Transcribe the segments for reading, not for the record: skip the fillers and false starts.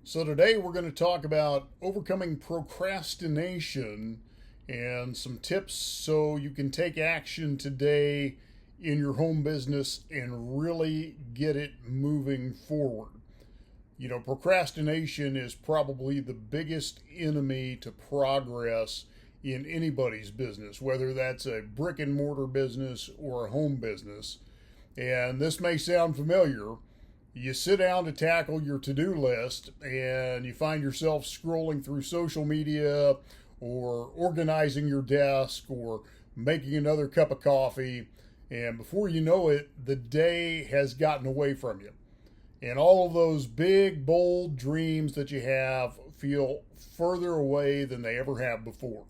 So, today we're going to talk about overcoming procrastination and some tips so you can take action today in your home business and really get it moving forward. Procrastination is probably the biggest enemy to progress in anybody's business, whether that's a brick and mortar business or a home business. And this may sound familiar. You sit down to tackle your to-do list and you find yourself scrolling through social media or organizing your desk or making another cup of coffee, and before you know it, the day has gotten away from you. And all of those big, bold dreams that you have feel further away than they ever have before.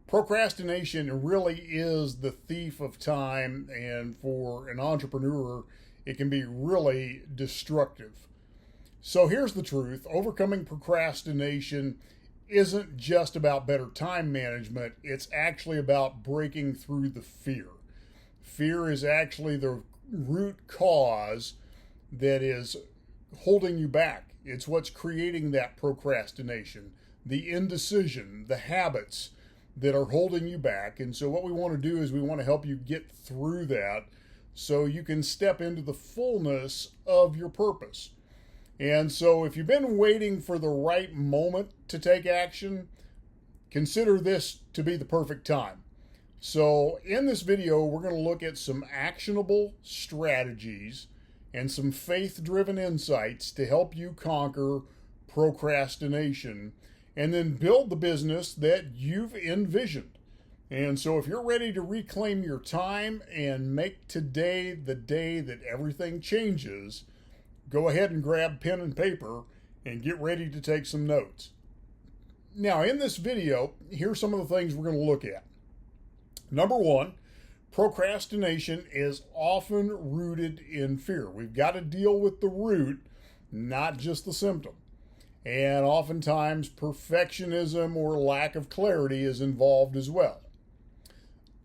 Procrastination really is the thief of time, and for an entrepreneur, it can be really destructive. So here's the truth. Overcoming procrastination isn't just about better time management. It's actually about breaking through the fear. Fear is actually the root cause that is holding you back. It's what's creating that procrastination, the indecision, the habits that are holding you back. And so what we want to do is we want to help you get through that so you can step into the fullness of your purpose. And so if you've been waiting for the right moment to take action, consider this to be the perfect time. So in this video, we're going to look at some actionable strategies and some faith-driven insights to help you conquer procrastination and then build the business that you've envisioned. And so if you're ready to reclaim your time and make today the day that everything changes, go ahead and grab pen and paper and get ready to take some notes. Now, in this video, here's some of the things we're going to look at. Number one, procrastination is often rooted in fear. We've got to deal with the root, not just the symptom. And oftentimes, perfectionism or lack of clarity is involved as well.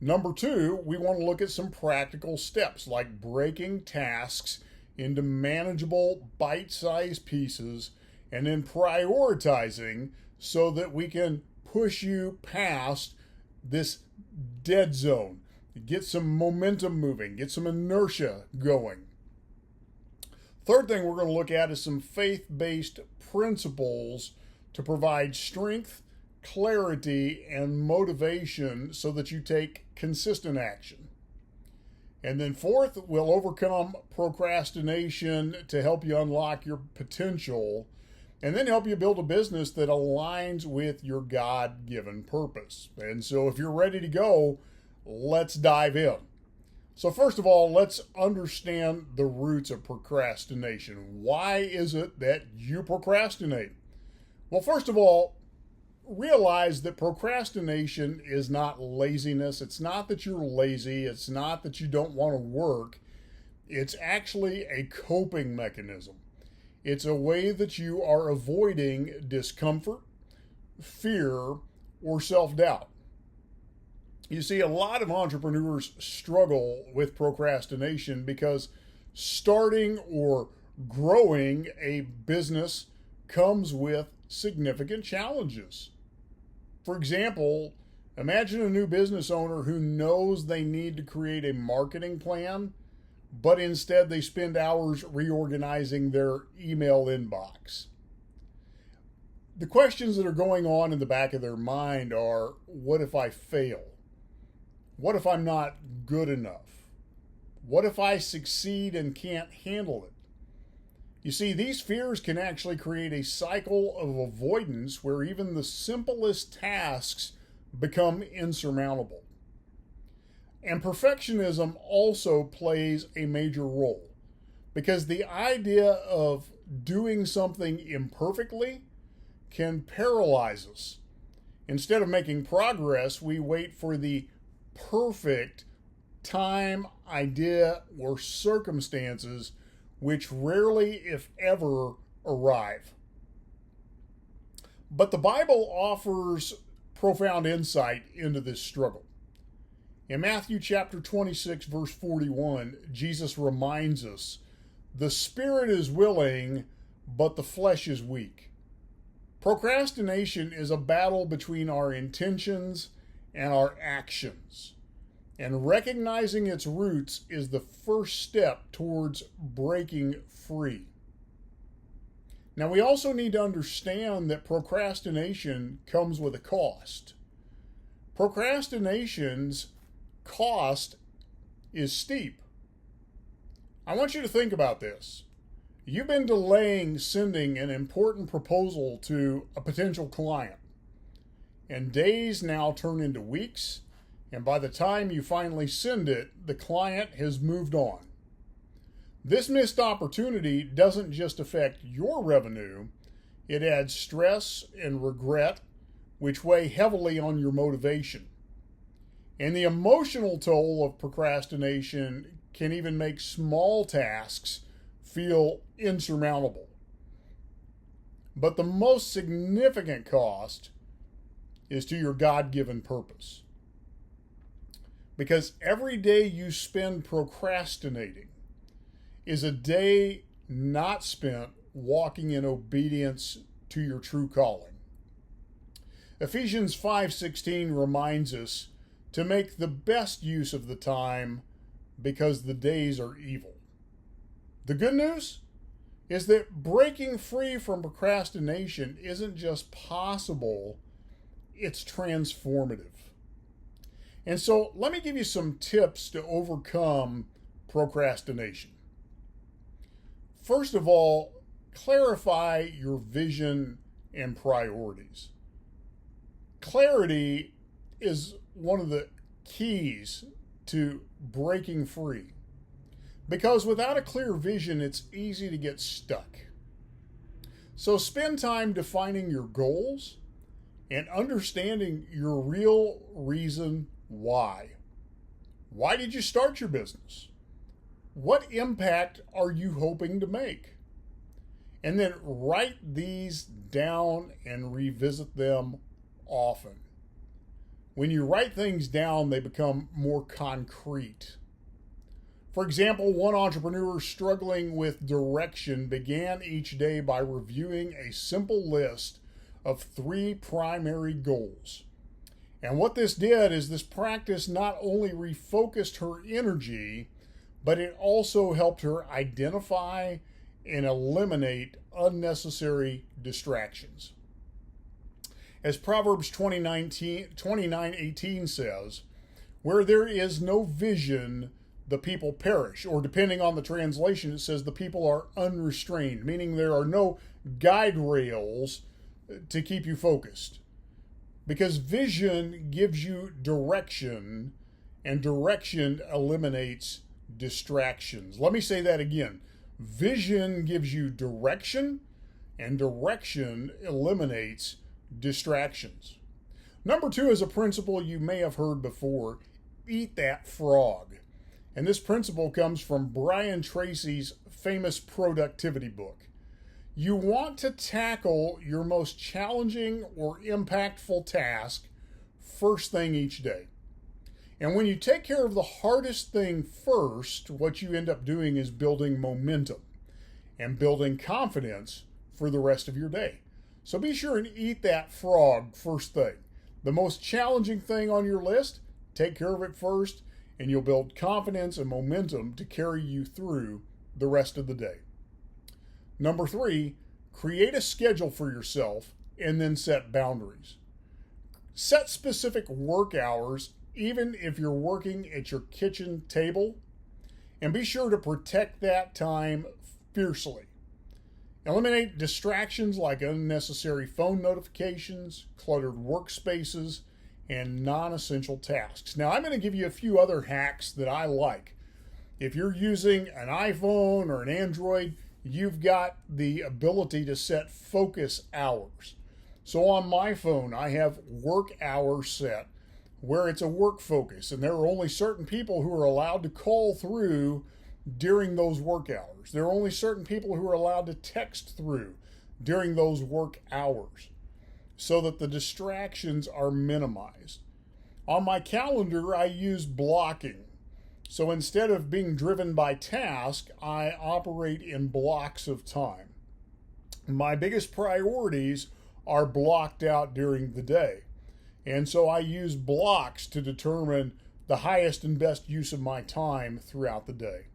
Number two, we want to look at some practical steps like breaking tasks into manageable bite-sized pieces and then prioritizing so that we can push you past this dead zone, get some momentum moving, get some inertia going. Third thing we're going to look at is some faith-based principles to provide strength, clarity, and motivation so that you take consistent action. And then fourth, we'll overcome procrastination to help you unlock your potential and then help you build a business that aligns with your God-given purpose. And so if you're ready to go, let's dive in. So first of all, let's understand the roots of procrastination. Why is it that you procrastinate? Well, first of all, realize that procrastination is not laziness. It's not that you're lazy. It's not that you don't want to work. It's actually a coping mechanism. It's a way that you are avoiding discomfort, fear, or self-doubt. You see, a lot of entrepreneurs struggle with procrastination because starting or growing a business comes with significant challenges. For example, imagine a new business owner who knows they need to create a marketing plan, but instead they spend hours reorganizing their email inbox. The questions that are going on in the back of their mind are, what if I fail? What if I'm not good enough? What if I succeed and can't handle it? You see, these fears can actually create a cycle of avoidance where even the simplest tasks become insurmountable. And perfectionism also plays a major role because the idea of doing something imperfectly can paralyze us. Instead of making progress, we wait for the perfect time, idea, or circumstances which rarely, if ever, arrive. But the Bible offers profound insight into this struggle. In Matthew chapter 26, verse 41, Jesus reminds us, the spirit is willing, but the flesh is weak. Procrastination is a battle between our intentions and our actions. And recognizing its roots is the first step towards breaking free. Now, we also need to understand that procrastination comes with a cost. Procrastination's cost is steep. I want you to think about this. You've been delaying sending an important proposal to a potential client, and days now turn into weeks, and by the time you finally send it, the client has moved on. This missed opportunity doesn't just affect your revenue, it adds stress and regret, which weigh heavily on your motivation. And the emotional toll of procrastination can even make small tasks feel insurmountable. But the most significant cost is to your God-given purpose. Because every day you spend procrastinating is a day not spent walking in obedience to your true calling. Ephesians 5:16 reminds us to make the best use of the time because the days are evil. The good news is that breaking free from procrastination isn't just possible, it's transformative. And so let me give you some tips to overcome procrastination. First of all, clarify your vision and priorities. Clarity is one of the keys to breaking free. Because without a clear vision, it's easy to get stuck. So spend time defining your goals and understanding your real reason why. Why did you start your business? What impact are you hoping to make? And then write these down and revisit them often. When you write things down, they become more concrete. For example, one entrepreneur struggling with direction began each day by reviewing a simple list of 3 primary goals. And what this did is this practice not only refocused her energy, but it also helped her identify and eliminate unnecessary distractions. As Proverbs 29:18 says, where there is no vision, the people perish. Or depending on the translation, it says the people are unrestrained, meaning there are no guide rails to keep you focused. Because vision gives you direction, and direction eliminates distractions. Let me say that again. Vision gives you direction, and direction eliminates distractions. Number 2 is a principle you may have heard before: eat that frog. And this principle comes from Brian Tracy's famous productivity book. You want to tackle your most challenging or impactful task first thing each day. And when you take care of the hardest thing first, what you end up doing is building momentum and building confidence for the rest of your day. So be sure and eat that frog first thing. The most challenging thing on your list, take care of it first, and you'll build confidence and momentum to carry you through the rest of the day. Number 3, create a schedule for yourself and then set boundaries. Set specific work hours, even if you're working at your kitchen table, and be sure to protect that time fiercely. Eliminate distractions like unnecessary phone notifications, cluttered workspaces, and non-essential tasks. Now, I'm going to give you a few other hacks that I like. If you're using an iPhone or an Android, you've got the ability to set focus hours. So on my phone, I have work hours set where it's a work focus, and there are only certain people who are allowed to call through during those work hours. There are only certain people who are allowed to text through during those work hours, so that the distractions are minimized. On my calendar, I use blocking. So instead of being driven by task, I operate in blocks of time. My biggest priorities are blocked out during the day. And so I use blocks to determine the highest and best use of my time throughout the day.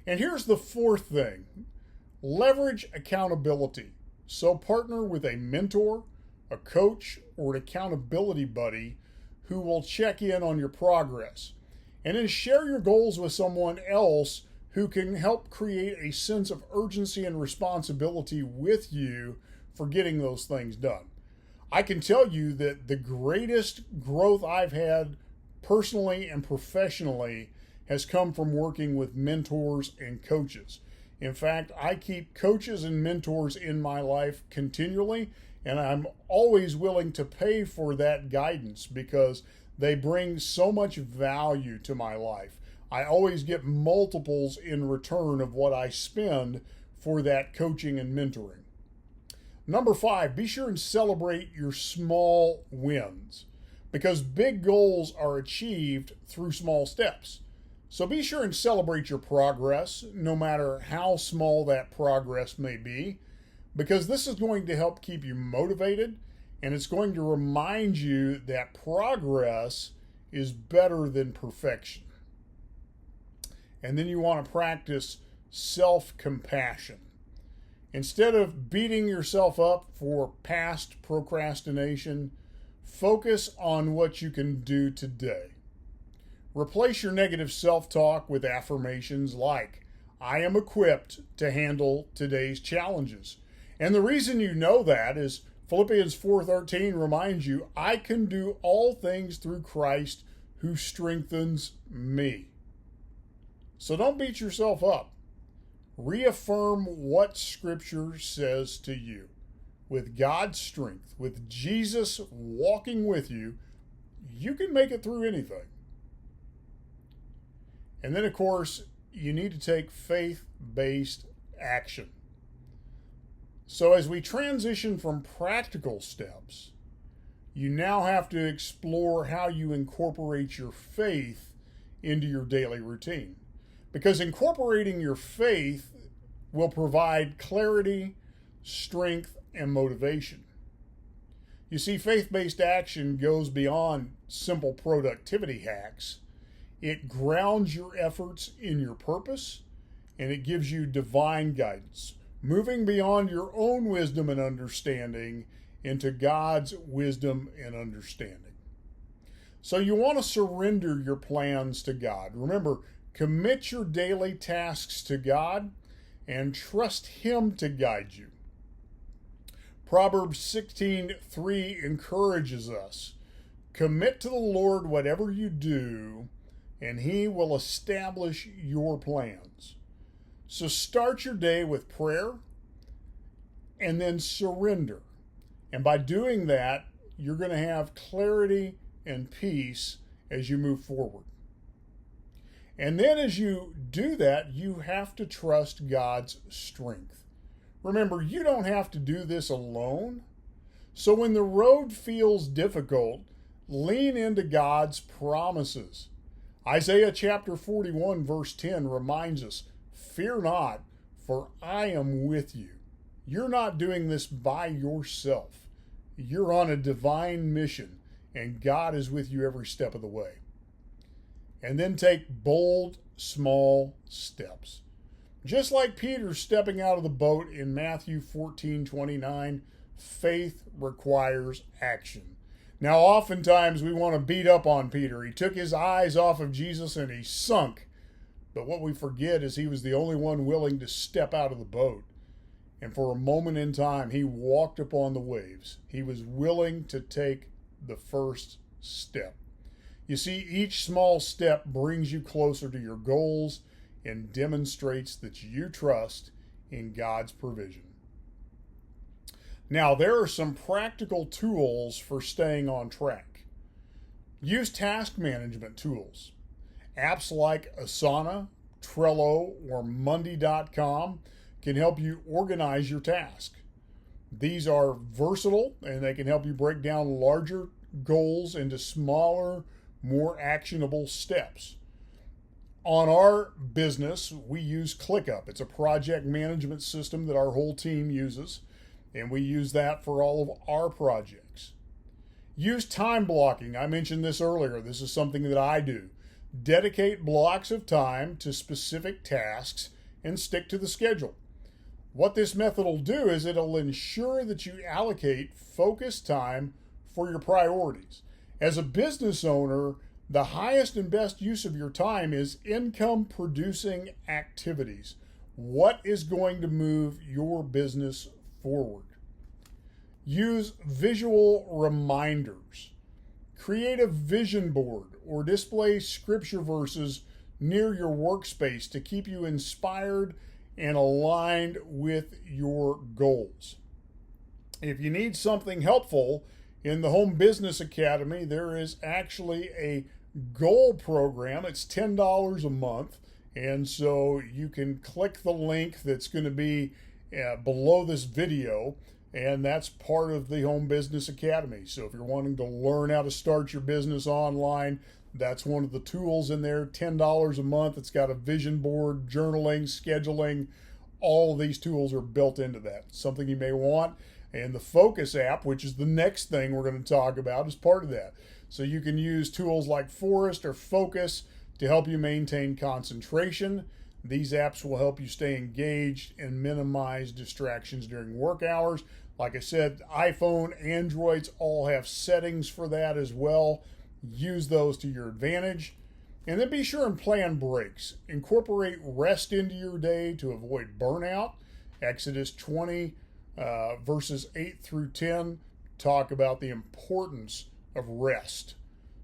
And here's the fourth thing: leverage accountability. So partner with a mentor, a coach, or an accountability buddy who will check in on your progress. And then share your goals with someone else who can help create a sense of urgency and responsibility with you for getting those things done. I can tell you that the greatest growth I've had personally and professionally has come from working with mentors and coaches. In fact, I keep coaches and mentors in my life continually, and I'm always willing to pay for that guidance because they bring so much value to my life. I always get multiples in return of what I spend for that coaching and mentoring. Number 5, be sure and celebrate your small wins because big goals are achieved through small steps. So be sure and celebrate your progress, no matter how small that progress may be, because this is going to help keep you motivated, and it's going to remind you that progress is better than perfection. And then you want to practice self-compassion. Instead of beating yourself up for past procrastination, focus on what you can do today. Replace your negative self-talk with affirmations like, I am equipped to handle today's challenges. And the reason you know that is Philippians 4:13 reminds you, I can do all things through Christ who strengthens me. So don't beat yourself up. Reaffirm what Scripture says to you. With God's strength, with Jesus walking with you, you can make it through anything. And then, of course, you need to take faith-based action. So as we transition from practical steps, you now have to explore how you incorporate your faith into your daily routine. Because incorporating your faith will provide clarity, strength, and motivation. You see, faith-based action goes beyond simple productivity hacks. It grounds your efforts in your purpose, and it gives you divine guidance, moving beyond your own wisdom and understanding into God's wisdom and understanding. So you want to surrender your plans to God. Remember, commit your daily tasks to God and trust Him to guide you. Proverbs 16:3 encourages us, commit to the Lord whatever you do, and He will establish your plans. So start your day with prayer and then surrender. And by doing that, you're going to have clarity and peace as you move forward. And then as you do that, you have to trust God's strength. Remember, you don't have to do this alone. So when the road feels difficult, lean into God's promises. Isaiah chapter 41 verse 10 reminds us, fear not, for I am with you. You're not doing this by yourself. You're on a divine mission, and God is with you every step of the way. And then take bold, small steps. Just like Peter stepping out of the boat in Matthew 14:29, faith requires action. Now, oftentimes we want to beat up on Peter. He took his eyes off of Jesus and he sunk. But what we forget is he was the only one willing to step out of the boat. And for a moment in time, he walked upon the waves. He was willing to take the first step. You see, each small step brings you closer to your goals and demonstrates that you trust in God's provision. Now, there are some practical tools for staying on track. Use task management tools. Apps like Asana, Trello, or Monday.com can help you organize your task. These are versatile and they can help you break down larger goals into smaller, more actionable steps. On our business, we use ClickUp. It's a project management system that our whole team uses, and we use that for all of our projects. Use time blocking. I mentioned this earlier. This is something that I do. Dedicate blocks of time to specific tasks and stick to the schedule. What this method will do is it'll ensure that you allocate focused time for your priorities. As a business owner, the highest and best use of your time is income producing activities. What is going to move your business forward? Use visual reminders. Create a vision board or display scripture verses near your workspace to keep you inspired and aligned with your goals. If you need something helpful, in the Home Business Academy, there is actually a goal program. It's $10 a month, and so you can click the link that's going to be below this video, and that's part of the Home Business Academy. So if you're wanting to learn how to start your business online, that's one of the tools in there. $10 a month. It's got a vision board, journaling, scheduling. All of these tools are built into that. Something you may want. And the Focus app, which is the next thing we're going to talk about, is part of that. So you can use tools like Forest or Focus to help you maintain concentration. These apps will help you stay engaged and minimize distractions during work hours. Like I said, iPhone, Androids all have settings for that as well. Use those to your advantage. And then be sure and plan breaks. Incorporate rest into your day to avoid burnout. Exodus 20 verses 8 through 10 talk about the importance of rest.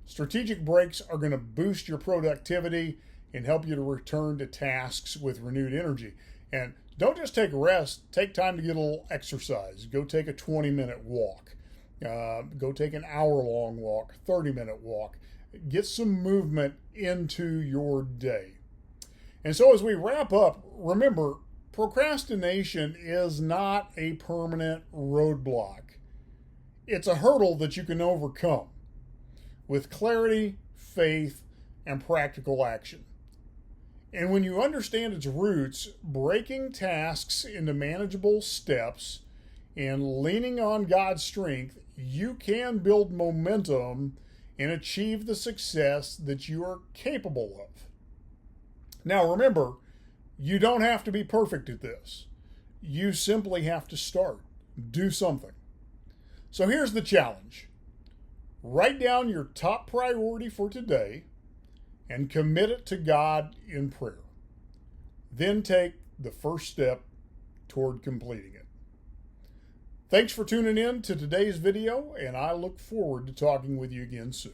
Strategic breaks are going to boost your productivity and help you to return to tasks with renewed energy. And don't just take a rest, take time to get a little exercise. Go take a 20-minute walk. Go take an hour-long walk, 30-minute walk. Get some movement into your day. And so as we wrap up, remember, procrastination is not a permanent roadblock. It's a hurdle that you can overcome with clarity, faith, and practical action. And when you understand its roots, breaking tasks into manageable steps and leaning on God's strength, you can build momentum and achieve the success that you are capable of. Now remember, you don't have to be perfect at this. You simply have to start. Do something. So here's the challenge. Write down your top priority for today and commit it to God in prayer. Then take the first step toward completing it. Thanks for tuning in to today's video, and I look forward to talking with you again soon.